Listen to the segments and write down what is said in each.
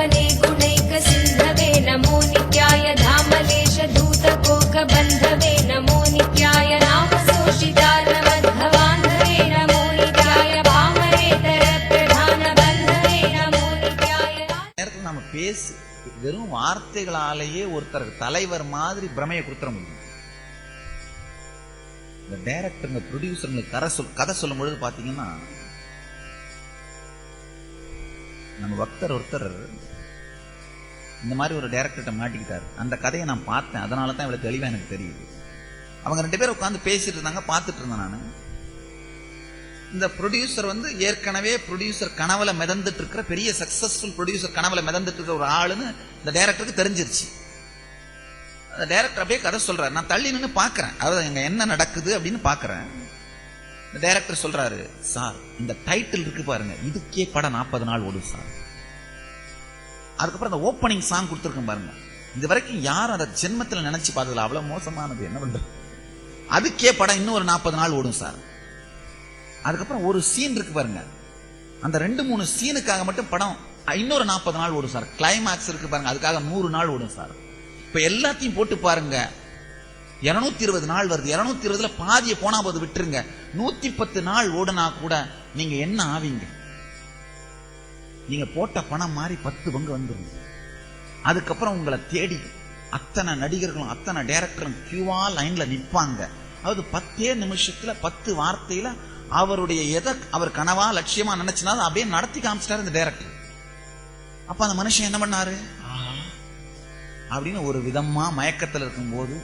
पावने गुणैक सिन्धवे नमो नित्याय धामलेश दूत कोक बन्धवे नमो नित्याय नाम सोषितार मध्वान्धवे नमो नित्याय पामरेतर प्रधान बन्धवे नमो नित्याय. நேரத்துல நம்ம பேசி வெறும் வார்த்தைகளாலேயே ஒருத்தர் தலைவர் மாதிரி பிரமையை கொடுத்துட முடியும். இந்த டைரக்டர் இந்த ப்ரொடியூசருக்கு கதை சொல்லும் பொழுது பாத்தீங்கன்னா, நம்ம பக்தர் ஒருத்தர் இந்த மாதிரி ஒரு டைரக்டர்கிட்ட மாட்டிக்கிட்டாரு. அந்த கதையை நான் பார்த்தேன், அதனால தான் இவ்வளவு தெளிவா எனக்கு தெரியுது. அவங்க 2 பேரும் உட்காந்து பேசிட்டு இருந்தாங்க, பார்த்துட்டு இருந்தேன் நான். இந்த ப்ரொடியூசர் ஏற்கனவே ப்ரொடியூசர் கனவுல மிதந்துட்டு இருக்கிற பெரிய சக்சஸ்ஃபுல் ப்ரொடியூசர் கனவுல மிதந்துட்டு இருக்கிற ஒரு ஆளுன்னு இந்த டைரக்டருக்கு தெரிஞ்சிருச்சு. அந்த டைரக்டர் அப்படியே கதை சொல்றாரு. நான் தள்ளி நின்று பாக்குறேன், அதாவது எங்க என்ன நடக்குது அப்படின்னு பாக்குறேன். இந்த டைரக்டர் சொல்றாரு, சார் இந்த டைட்டில் இருக்கு பாருங்க, இதுக்கே படம் 40 நாள் ஓடும் சார். அதுக்கப்புறம் அந்த ஓப்பனிங் சாங் கொடுத்துருக்கேன் பாருங்க, இது வரைக்கும் யாரும் அதை ஜென்மத்தில் நினைச்சு பார்த்ததுல, அவ்வளவு மோசமானது, என்ன பண்றது, அதுக்கே படம் இன்னும் ஒரு 40 நாள் ஓடும் சார். அதுக்கப்புறம் ஒரு சீன் இருக்கு பாருங்க, அந்த 2-3 சீனுக்காக மட்டும் படம் இன்னொரு 40 நாள் ஓடும் சார். கிளைமாக்ஸ் இருக்கு பாருங்க, அதுக்காக 100 நாள் ஓடும் சார். இப்ப எல்லாத்தையும் போட்டு பாருங்க, 220 நாள் வருது. 220ல பாதியை போனா போது விட்டுருங்க, 110 நாள் ஓடுனா கூட நீங்க என்ன ஆவீங்க? நீங்க போட்ட பணம் மாதிரி 10 பங்கு வந்துடும். அதுக்கப்புறம் உங்களை தேடி அத்தனை நடிகர்களும் அத்தனை டைரக்டரும் கியூவா லைன்ல நிற்பாங்க. அதாவது 10 நிமிஷத்துல 10 வார்த்தையில அவருடைய எதை அவர் கனவா லட்சியமா நினைச்சுனா அப்படியே நடத்தி காமிச்சிட்டாரு இந்த டைரக்டர். அப்ப அந்த மனுஷன் என்ன பண்ணாரு அப்படின்னு ஒரு விதமா மயக்கத்தில் இருக்கும் போது,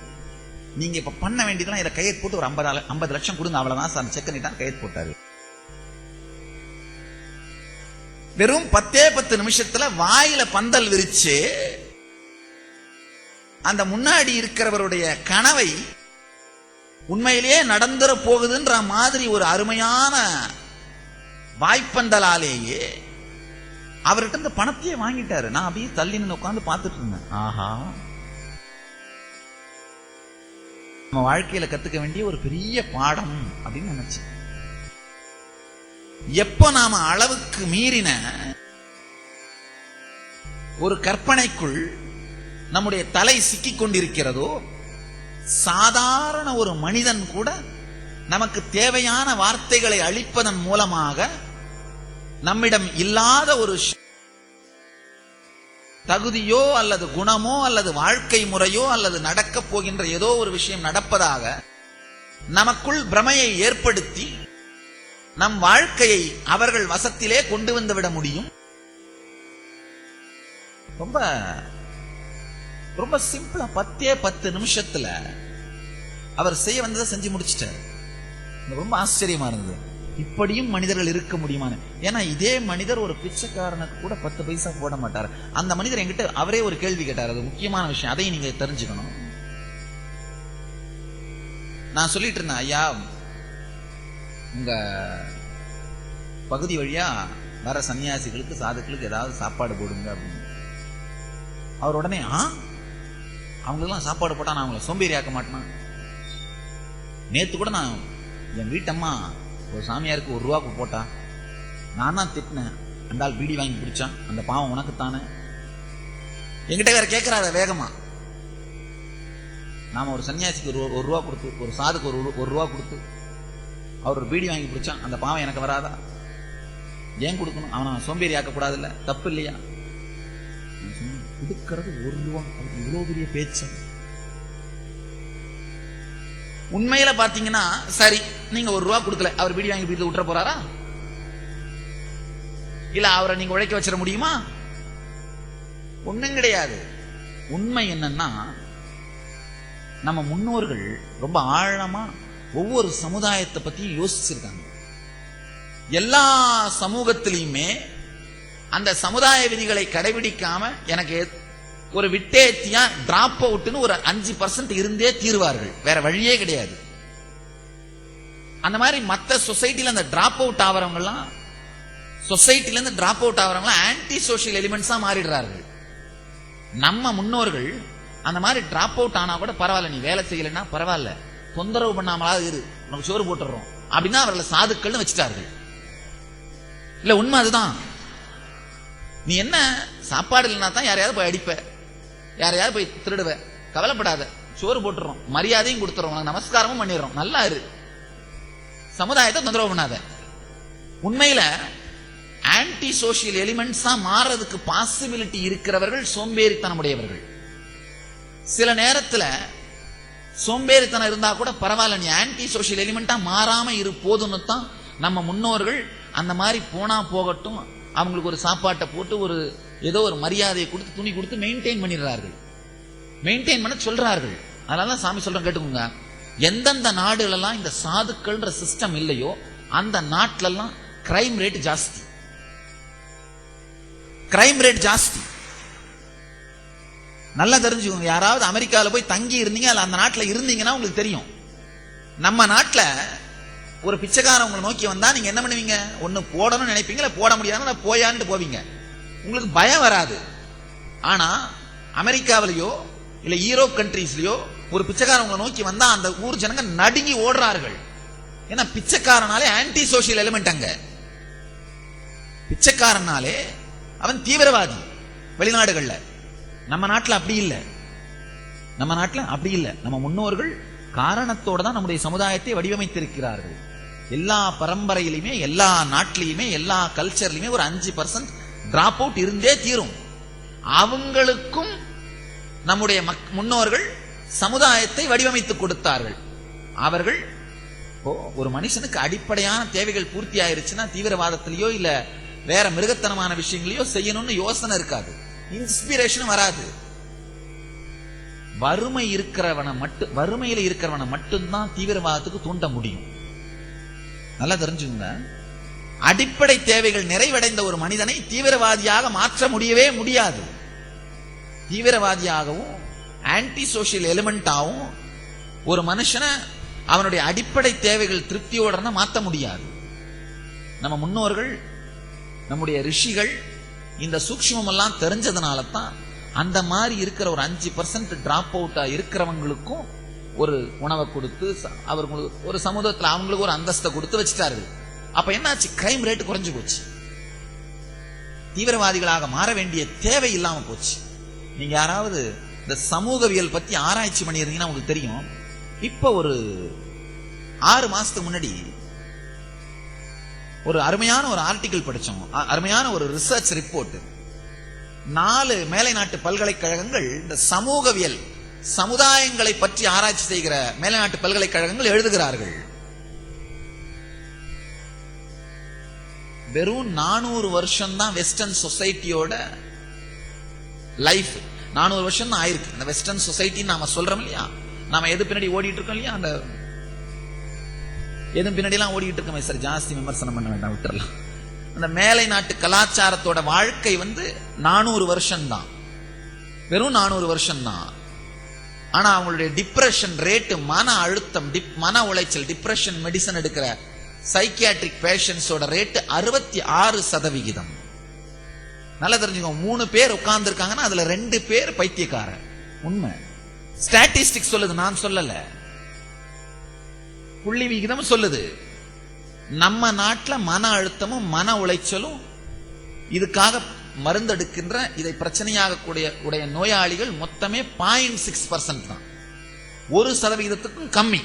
நீங்க இப்ப பண்ண வேண்டியதெல்லாம் இதை கையெழுத்து போட்டு ஒரு 50 லட்சம் கொடுங்க, அவ்வளவுதான் சார், செக் பண்ணிட்டான், கையெழுத்து போட்டாரு. வெறும் 10 நிமிஷத்துல வாயில பந்தல் விரிச்சு அந்த முன்னாடி இருக்கிறவருடைய கனவை உண்மையிலேயே நடந்துற போகுதுன்ற மாதிரி ஒரு அருமையான வாய்ப்பந்தலாலேயே அவர்கிட்ட இந்த பணத்தையே வாங்கிட்டாரு. நான் அப்படியே தள்ளி நின்று உட்கார்ந்து பார்த்துட்டு இருந்தேன். ஆஹா, நம்ம வாழ்க்கையில கத்துக்க வேண்டிய ஒரு பெரிய பாடம் அப்படின்னு நினைச்சேன். எப்ப நாம அளவுக்கு மீறின ஒரு கற்பனைக்குள் நம்முடைய தலை சிக்கிக் கொண்டிருக்கிறதோ, சாதாரண ஒரு மனிதன் கூட நமக்கு தேவையான வார்த்தைகளை அளிப்பதன் மூலமாக நம்மிடம் இல்லாத ஒரு தகுதியோ அல்லது குணமோ அல்லது வாழ்க்கை முறையோ அல்லது நடக்கப் போகின்ற ஏதோ ஒரு விஷயம் நடப்பதாக நமக்குள் பிரமையை ஏற்படுத்தி நம் வாழ்க்கையை அவர்கள் வசத்திலே கொண்டு வந்து விட முடியும். ரொம்ப ரொம்ப சிம்பிளா 10 நிமிஷத்துல அவர் செய்ய வந்ததை செஞ்சு முடிச்சிட்டார். ரொம்ப ஆச்சரியமா இருந்தது, இப்படியும் மனிதர்கள் இருக்க முடியுமான்னு. ஏன்னா இதே மனிதர் ஒரு பிச்சைக்காரனுக்கு கூட 10 பைசா போட மாட்டார். அந்த மனிதர் என்கிட்ட அவரே ஒரு கேள்வி கேட்டார், அது முக்கியமான விஷயம், அதையும் நீங்க தெரிஞ்சுக்கணும். நான் சொல்லிட்டு இருந்தேன், ஐயா உங்க பகுதி வழியா வர சன்னியாசிகளுக்கு சாதுக்களுக்கு ஏதாவது சாப்பாடு போடுங்க அப்படின்னு. அவர் உடனே அவங்களுக்கெல்லாம் சாப்பாடு போட்டா நான் அவங்களை சோம்பேறி ஆக்க மாட்டேனா? நேத்து கூட நான் என் வீட்டம்மா ஒரு சாமியாருக்கு 1 ரூபா போட்டா, நான் தான் திட்டினேன், அந்த ஆள் பீடி வாங்கி பிடிச்சான், அந்த பாவம் உனக்குத்தானே. என்கிட்ட வேற கேட்கிறார வேகமா. நாம ஒரு சன்னியாசிக்கு 1 ரூபா கொடுத்து, ஒரு சாதுக்கு 1 ரூபா கொடுத்து அவர் ஒரு பீடி வாங்கி பிடிச்சான், அந்த பாவம் எனக்கு வராதா? ஏன் கொடுக்கணும்? அவனை சோம்பேறி ஆக்கக்கூடாது, இல்ல தப்பு இல்லையா? கொடுக்கிறது 1 ரூபா, இவ்வளவு பெரிய பேச்சு. உண்மையில பாத்தீங்கன்னா சரி, நீங்க 1 ரூபா கொடுக்கல, அவர் பீடி வாங்கி வீட்டுல விட்டுற போறாரா? இல்ல அவரை நீங்க உழைக்க வச்சிட முடியுமா? ஒண்ணும் கிடையாது. உண்மை என்னன்னா, நம்ம முன்னோர்கள் ரொம்ப ஆழமா ஒவ்வொரு சமுதாயத்தை பத்தியும் யோசிச்சிருக்காங்க. எல்லா சமூகத்திலையுமே அந்த சமுதாய விதிகளை கடைபிடிக்காம எனக்கு ஒரு விட்டேத்தியா டிராப் அவுட்னு ஒரு 5% இருந்தே தீர்வார்கள், வேற வழியே கிடையாது. அந்த மாதிரி மற்ற சொசைட்டில அந்த டிராப் அவுட் ஆகிறவங்கலாம், சொசைட்டில இருந்து டிராப் அவுட் ஆகிறவங்களாம் ஆன்டி சோசியல் எலிமெண்ட்ஸா மாறிடுறார்கள். நம்ம முன்னோர்கள் அந்த மாதிரி டிராப் அவுட் ஆனா கூட பரவாயில்ல, நீ வேலை செய்யலைன்னா பரவாயில்ல, தொந்தரவு பண்ணாமலாவது இரு, உனக்கு சோறு போட்டுறோம் அப்படின்னா அவர்களை சாதுக்கள்னு வச்சுட்டார்கள். இல்ல உண்மை அதுதான். நீ என்ன சாப்பாடு இல்லைன்னா தான் யாரையாவது போய் அடிப்ப, யாரையாவது போய் திருடுவ, கவலைப்படாத, சோறு போட்டுறோம், மரியாதையும் கொடுத்துறோம், உனக்கு நமஸ்காரமும் பண்ணிடுறோம், நல்லா இரு, சமுதாயத்தை தொந்தரவு பண்ணாத. உண்மையில ஆன்டி சோசியல் எலிமெண்ட்ஸா மாறதுக்கு பாசிபிலிட்டி இருக்கிறவர்கள் சோம்பேறித்தனமுடையவர்கள். சில நேரத்துல சோம்பேறித்தனம் இருந்தா கூட பரவாயில்ல, நீ ஆன்டி சோசியல் எலிமெண்டா மாறாம இரு போதுன்னு தான் நம்ம முன்னோர்கள் அந்த மாதிரி போனா போகட்டும், அவங்களுக்கு ஒரு சாப்பாட்டை போட்டு ஒரு ஏதோ ஒரு மரியாதையை கொடுத்து துணி கொடுத்து மெயின்டைன் பண்ணிடுறார்கள், மெயின்டைன் பண்ண சொல்றார்கள். அதனால சாமி சொல்றேன் கேட்டுக்கோங்க, எந்தெந்த நாடுகளெல்லாம் இந்த சாதுக்கள்ன்ற சிஸ்டம் இல்லையோ அந்த நாட்டிலெல்லாம் கிரைம் ரேட் ஜாஸ்தி, கிரைம் ரேட் ஜாஸ்தி. நல்லா தெரிஞ்சுக்கோங்க. யாராவது அமெரிக்காவில் போய் தங்கி இருந்தீங்க, அல்ல அந்த நாட்டில் இருந்தீங்கன்னா உங்களுக்கு தெரியும். நம்ம நாட்டில் ஒரு பிச்சைக்காரன் உங்களை நோக்கி வந்தா நீங்க என்ன பண்ணுவீங்க? ஒன்னு போடணும்னு நினைப்பீங்க, இல்ல போட முடியாதுன்னா போயான்னு போவீங்க, உங்களுக்கு பயம் வராது. ஆனா அமெரிக்காவிலேயோ இல்ல யூரோப் கண்ட்ரீஸ்லயோ ஒரு பிச்சைக்காரன் உங்களை நோக்கி வந்தா அந்த ஊர் ஜனங்க நடுங்கி ஓடுறார்கள். ஏன்னா பிச்சைக்காரனாலே ஆன்டி சோசியல் எலிமெண்ட். அங்க பிச்சைக்காரனாலே அவன் தீவிரவாதி வெளிநாடுகள்ல. நம்ம நாட்டில் அப்படி இல்லை, நம்ம நாட்டில் அப்படி இல்லை. நம்ம முன்னோர்கள் காரணத்தோடு தான் நம்முடைய சமுதாயத்தை வடிவமைத்திருக்கிறார்கள். எல்லா பரம்பரையிலுமே எல்லா நாட்டிலையுமே எல்லா கல்ச்சர்லையுமே ஒரு 5% டிராப் அவுட் இருந்தே தீரும். அவங்களுக்கும் நம்முடைய முன்னோர்கள் சமுதாயத்தை வடிவமைத்து கொடுத்தார்கள். அவர்கள் ஒரு மனுஷனுக்கு அடிப்படையான தேவைகள் பூர்த்தி ஆயிருச்சுன்னா தீவிரவாதத்திலேயோ இல்ல வேற மிருகத்தனமான விஷயங்களையோ செய்யணும்னு யோசனை இருக்காது, இன்ஸ்பிரேஷன் வராது. வறுமையில இருக்கிறவனை மட்டும்தான் தீவிரவாதத்துக்கு தூண்ட முடியும். நல்லா தெரிஞ்சுங்க. அடிப்படை தேவைகள் நிறைவடைந்த ஒரு மனிதனை தீவிரவாதியாக மாற்ற முடியவே முடியாது. தீவிரவாதியாகவும் ஆன்டி சோசியல் எலிமெண்டாகவும் ஒரு மனுஷனை அவனுடைய அடிப்படை தேவைகள் திருப்தியோட மாற்ற முடியாது. நம்ம முன்னோர்கள் நம்முடைய ரிஷிகள் இந்த சூக்ஷ்மம் எல்லாம் தெரிஞ்சதுனால தான் அந்த மாதிரி இருக்கிற ஒரு 5% டிராப் அவுட்டா இருக்கிறவங்களுக்கும் ஒரு உணவை கொடுத்து அவர்களுக்கு ஒரு சமூகத்தில் அவங்களுக்கு ஒரு அந்தஸ்தை கொடுத்து வச்சுட்டார்கள். அப்ப என்னாச்சு? கிரைம் ரேட் குறைஞ்சு போச்சு, தீவிரவாதிகளாக மாற வேண்டிய தேவை இல்லாம போச்சு. நீங்க யாராவது இந்த சமூகவியல் பத்தி ஆராய்ச்சி பண்ணியிருந்தீங்கன்னா உங்களுக்கு தெரியும். இப்ப ஒரு 6 மாசத்துக்கு முன்னாடி ஒரு அருமையான ஒரு ஆர்டிகிள் படிச்சோம், அருமையான ஒரு ரிசர்ச் ரிப்போர்ட். 4 மேலை நாட்டு பல்கலைக்கழகங்கள் இந்த சமூகவியல் சமுதாயங்களை பற்றி ஆராய்ச்சி செய்கிற மேலை நாட்டு பல்கலைக்கழகங்கள் எழுதுகிறார்கள். வெறும் 400 வருஷம் தான் வெஸ்டர்ன் சொசைட்டியோட லைஃப். 400 வருஷம் தான் ஆயிருக்கு. இந்த வெஸ்டர்ன் சொசைட்டி நாம சொல்றோம் இல்லையா, நாம எது பின்னாடி ஓடிட்டு இருக்கோம் இல்லையா, அந்த எதுவும் பின்னாடி எல்லாம் ஓடிட்டு இருக்கோம். சார் ஜாஸ்தி விமர்சனம் பண்ண வேண்டாம், விட்டுறலாம். அந்த மேலை நாட்டு கலாச்சாரத்தோட வாழ்க்கை 400 வருஷம் தான், வெறும் 400 வருஷம் தான். ஆனா அவங்களுடைய டிப்ரெஷன் ரேட்டு, மன அழுத்தம், மன உளைச்சல், டிப்ரெஷன் மெடிசன் எடுக்கிற சைக்கியாட்ரிக் பேஷன்ஸோட ரேட்டு 66%. நல்லா தெரிஞ்சுக்கோங்க. 3 பேர் உட்கார்ந்து இருக்காங்கன்னா அதுல 2 பேர் பைத்தியக்காரன். உண்மை ஸ்டாட்டிஸ்டிக்ஸ் சொல்லுது, நான் சொல்லல, புள்ளி விகிதம் சொல்லுது. நம்ம நாட்டில் மன அழுத்தமும் மன உளைச்சலும் இதுக்காக மருந்தெடுக்கின்ற இதை பிரச்சனையாக உடைய நோயாளிகள் மொத்தமே 0.6% தான், 1%க்கும் கம்மி.